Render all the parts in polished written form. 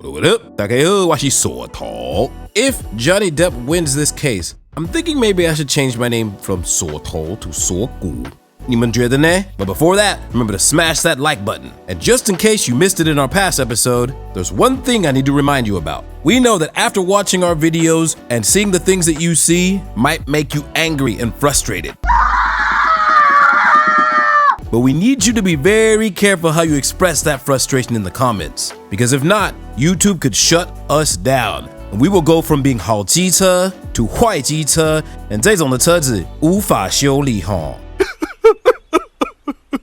What up? 大家好，我是锁头。If Johnny Depp wins this case, I'm thinking maybe I should change my name from 锁头 to 锁骨。你们觉得呢? But before that, remember to smash that like button. And just in case you missed it in our past episode, there's one thing I need to remind you about. We know that after watching our videos and seeing the things that you see might make you angry and frustrated. But we need you to be very careful how you express that frustration in the comments. Because if not, YouTube could shut us down. And we will go from being 好机车 to 坏机车 and 这种的车子无法修理齁。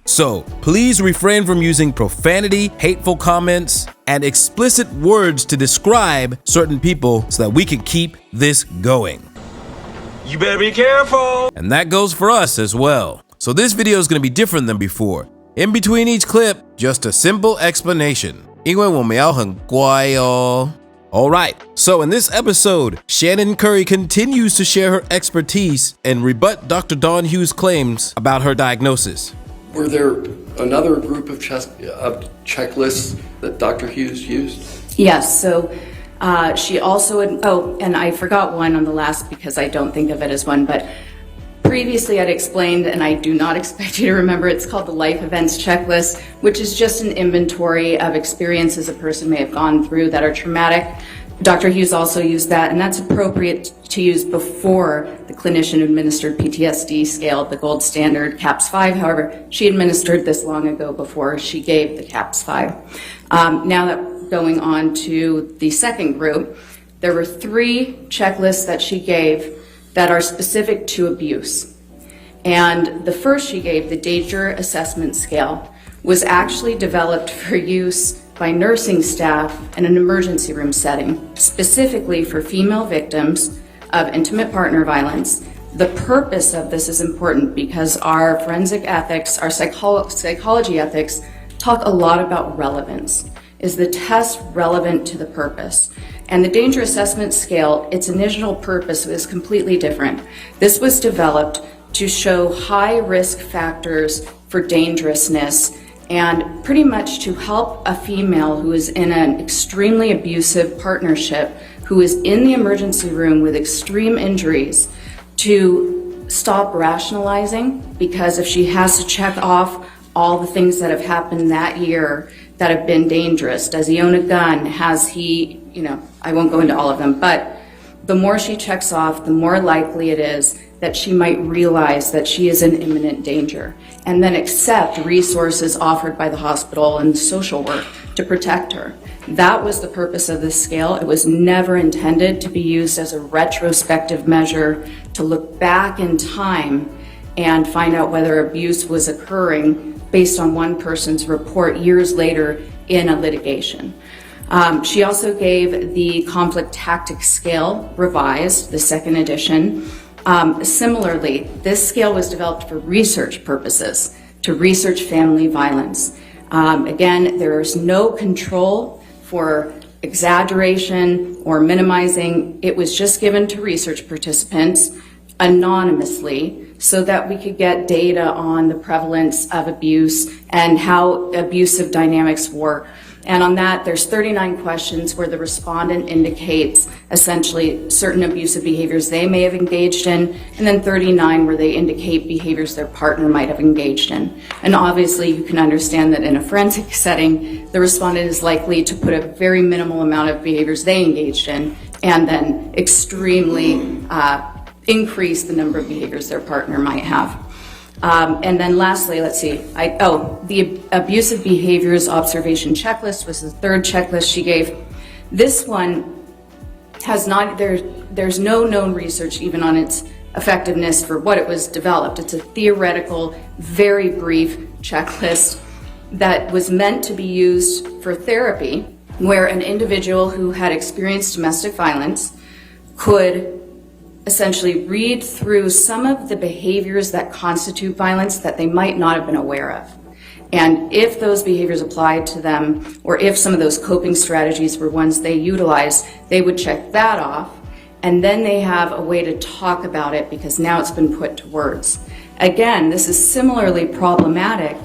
So, please refrain from using profanity, hateful comments, and explicit words to describe certain people so that we can keep this going. You better be careful! And that goes for us as well. So this video is going to be different than before. In between each clip, just a simple explanation. 因为我们要很乖哦。Alright, so in this episode, Shannon Curry continues to share her expertise and rebut Dr. Dawn Hughes' claims about her diagnosis. Were there another group of checklists that Dr. Hughes used? Yes, so she also, and I forgot one on the last because I don't think of it as one, but previously I'd explained, and I do not expect you to remember, it's called the Life Events Checklist, which is just an inventory of experiences a person may have gone through that are traumatic. Dr. Hughes also used that, and that's appropriate to use before the clinician-administered PTSD scale, the gold standard, CAPS-5. However, she administered this long ago before she gave the CAPS-5. Now that going on to the second group, there were 3 checklists that she gave that are specific to abuse. And the first she gave, the Danger Assessment Scale, was actually developed for use by nursing staff in an emergency room setting, specifically for female victims of intimate partner violence. The purpose of this is important because our forensic ethics, our psychology ethics, talk a lot about relevance. Is the test relevant to the purpose? And the Danger Assessment Scale, its initial purpose was completely different. This was developed to show high risk factors for dangerousness and pretty much to help a female who is in an extremely abusive partnership, who is in the emergency room with extreme injuries, to stop rationalizing, because if she has to check off all the things that have happened that year that have been dangerous, does he own a gun, has he, I won't go into all of them, but the more she checks off, the more likely it is that she might realize that she is in imminent danger and then accept resources offered by the hospital and social work to protect her. That was the purpose of this scale. It was never intended to be used as a retrospective measure to look back in time and find out whether abuse was occurring based on one person's report years later in a litigation. She also gave the Conflict Tactics Scale, revised, the second edition. Similarly, this scale was developed for research purposes, to research family violence. Again, there is no control for exaggeration or minimizing. It was just given to research participants anonymously so that we could get data on the prevalence of abuse and how abusive dynamics work. And on that, there's 39 questions where the respondent indicates essentially certain abusive behaviors they may have engaged in, and then 39 where they indicate behaviors their partner might have engaged in. And obviously, you can understand that in a forensic setting, the respondent is likely to put a very minimal amount of behaviors they engaged in, and then extremely increase the number of behaviors their partner might have. And then lastly, let's see, the Abusive Behaviors Observation Checklist was the third checklist she gave. This one has not, there's no known research even on its effectiveness for what it was developed. It's a theoretical, very brief checklist that was meant to be used for therapy, where an individual who had experienced domestic violence could essentially read through some of the behaviors that constitute violence that they might not have been aware of. And if those behaviors applied to them, or if some of those coping strategies were ones they utilized, they would check that off, and then they have a way to talk about it because now it's been put to words. Again, this is similarly problematic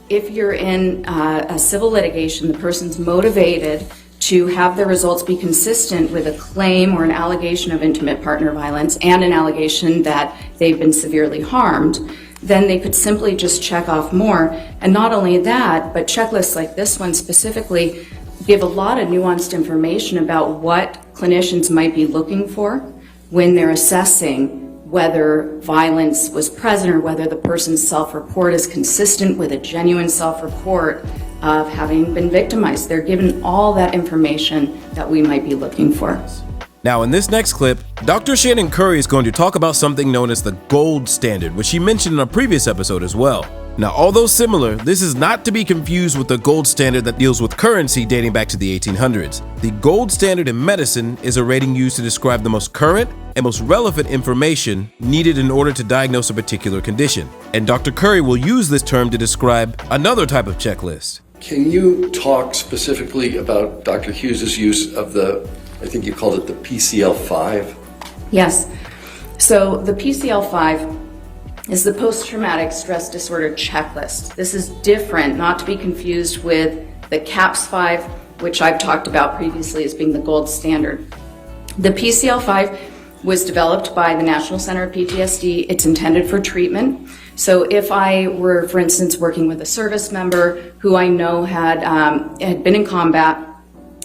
if you're in a civil litigation, the person's motivated to have the results be consistent with a claim or an allegation of intimate partner violence and an allegation that they've been severely harmed, then they could simply just check off more. And not only that, but checklists like this one specifically give a lot of nuanced information about what clinicians might be looking for when they're assessing whether violence was present or whether the person's self-report is consistent with a genuine self-report of having been victimized. They're given all that information that we might be looking for. Now, in this next clip, Dr. Shannon Curry is going to talk about something known as the gold standard, which she mentioned in a previous episode as well. Now, although similar, this is not to be confused with the gold standard that deals with currency dating back to the 1800s. The gold standard in medicine is a rating used to describe the most current and most relevant information needed in order to diagnose a particular condition. And Dr. Curry will use this term to describe another type of checklist. Can you talk specifically about Dr. Hughes's use of I think you called it the PCL-5? Yes. So the PCL-5 is the post-traumatic stress disorder checklist. This is different, not to be confused with the CAPS-5, which I've talked about previously as being the gold standard. The PCL-5 was developed by the National Center of PTSD. It's intended for treatment. So if I were, for instance, working with a service member who I know had been in combat,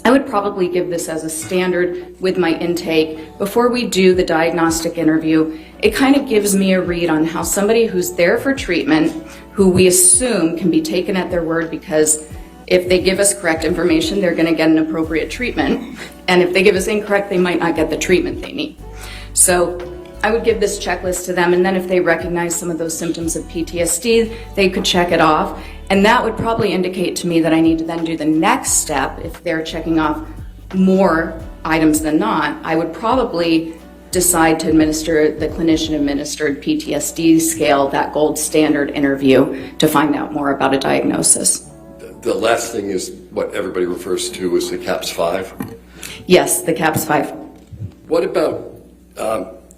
I would probably give this as a standard with my intake. Before we do the diagnostic interview, it kind of gives me a read on how somebody who's there for treatment, who we assume can be taken at their word because if they give us correct information, they're going to get an appropriate treatment. And if they give us incorrect, they might not get the treatment they need. So I would give this checklist to them, and then if they recognize some of those symptoms of PTSD, they could check it off. And that would probably indicate to me that I need to then do the next step. If they're checking off more items than not, I would probably decide to administer the clinician-administered PTSD scale, that gold standard interview, to find out more about a diagnosis. The last thing is what everybody refers to as the CAPS-5? Yes, the CAPS-5. What about,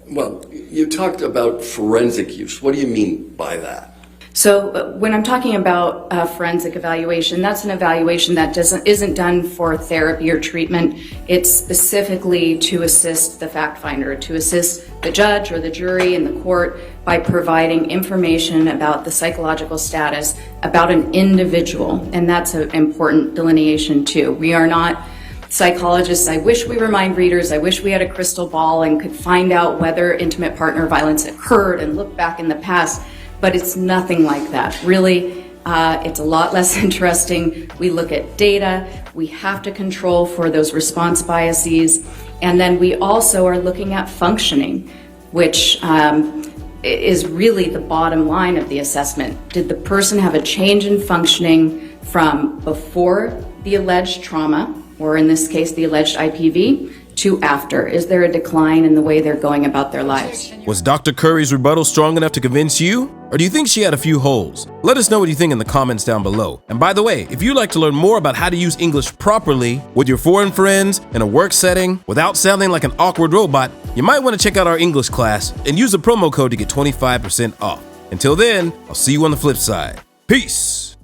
well, you talked about forensic use. What do you mean by that? So when I'm talking about forensic evaluation, that's an evaluation that isn't done for therapy or treatment. It's specifically to assist the fact finder, to assist the judge or the jury in the court by providing information about the psychological status about an individual. And that's an important delineation too. We are not psychologists. I wish we were mind readers. I wish we had a crystal ball and could find out whether intimate partner violence occurred and look back in the past. But it's nothing like that. Really, it's a lot less interesting. We look at data. We have to control for those response biases. And then we also are looking at functioning, which is really the bottom line of the assessment. Did the person have a change in functioning from before the alleged trauma, or in this case, the alleged IPV, to after? Is there a decline in the way they're going about their lives? Was Dr. Curry's rebuttal strong enough to convince you? Or do you think she had a few holes? Let us know what you think in the comments down below. And by the way, if you'd like to learn more about how to use English properly with your foreign friends in a work setting without sounding like an awkward robot, you might want to check out our English class and use the promo code to get 25% off. Until then, I'll see you on the flip side. Peace!